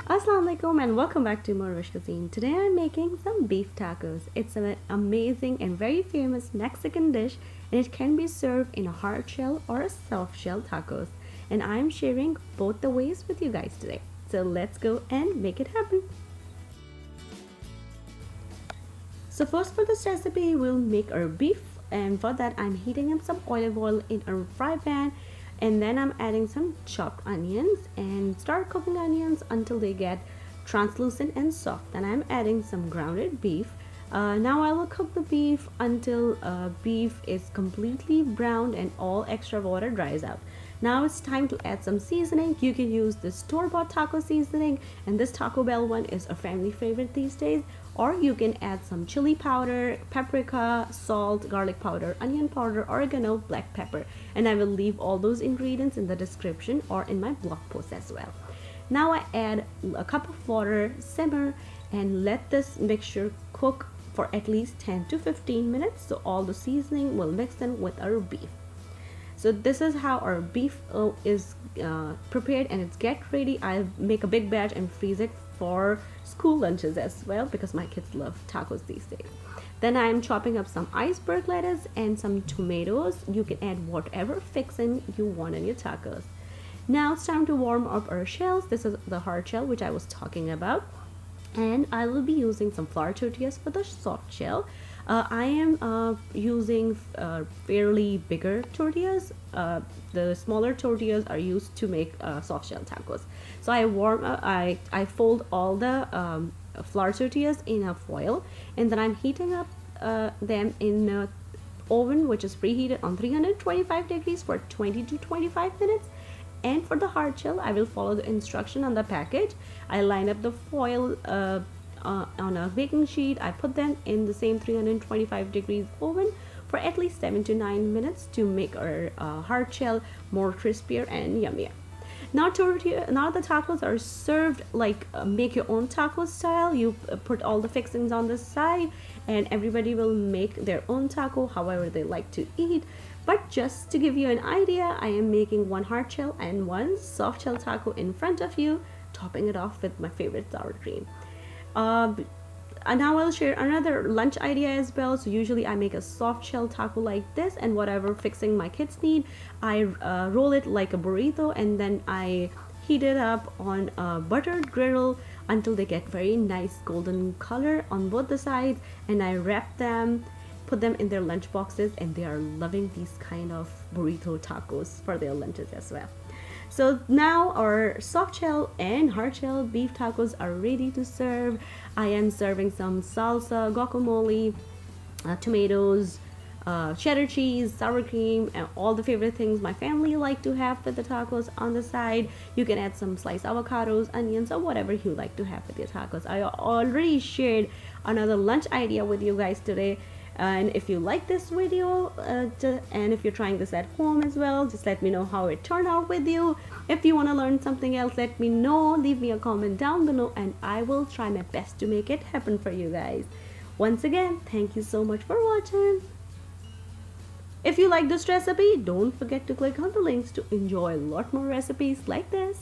Assalamu alaikum and welcome back to morEwish cuisine. Today I'm making some beef tacos. It's an amazing and very famous Mexican dish, and it can be served in a hard shell or a soft shell tacos. And I'm sharing both the ways with you guys today. So let's go and make it happen. So first for this recipe, we'll make our beef, and for that I'm heating up some olive oil in a fry pan, and then I'm adding some chopped onions and start cooking onions until they get translucent and soft. Then I'm adding some grounded beef. Now I will cook the beef until beef is completely browned and all extra water dries out. Now it's time to add some seasoning. You can use the store-bought taco seasoning, and this Taco Bell one is a family favorite these days. Or you can add some chili powder, paprika, salt, garlic powder, onion powder, oregano, black pepper. And I will leave all those ingredients in the description or in my blog post as well. Now I add a cup of water, simmer, and let this mixture cook for at least 10 to 15 minutes so all the seasoning will mix in with our beef. So this is how our beef is prepared, and it's get ready. I make a big batch and freeze it for school lunches as well because my kids love tacos these days. Then I'm chopping up some iceberg lettuce and some tomatoes. You can add whatever fixing you want in your tacos. Now it's time to warm up our shells. This is the hard shell which I was talking about, and I will be using some flour tortillas for the soft shell. I am using fairly bigger tortillas. The smaller tortillas are used to make soft shell tacos. So I fold all the flour tortillas in a foil, and then I'm heating up them in a oven which is preheated on 325 degrees for 20 to 25 minutes. And for the hard shell, I will follow the instruction on the package. I line up the foil on a baking sheet. I put them in the same 325 degrees oven for at least 7 to 9 minutes to make our hard shell more crispier and yummier. Now the tacos are served like make your own taco style. You put all the fixings on the side, and everybody will make their own taco however they like to eat. But just to give you an idea, I am making one hard shell and one soft shell taco in front of you, topping it off with my favorite sour cream. And now I'll share another lunch idea as well. So usually I make a soft shell taco like this, and whatever fixing my kids need, I roll it like a burrito, and then I heat it up on a buttered griddle until they get very nice golden color on both the sides, and I wrap them, put them in their lunch boxes, and they are loving these kind of burrito tacos for their lunches as well. So now our soft shell and hard shell beef tacos are ready to serve. I am serving some salsa, guacamole, tomatoes, cheddar cheese, sour cream, and all the favorite things my family like to have with the tacos on the side. You can add some sliced avocados, onions, or whatever you like to have with your tacos. I already shared another lunch idea with you guys today. And if you like this video and if you're trying this at home as well, just let me know how it turned out with you. If you want to learn something else, let me know. Leave me a comment down below, and I will try my best to make it happen for you guys. Once again, thank you so much for watching. If you like this recipe, don't forget to click on the links to enjoy a lot more recipes like this.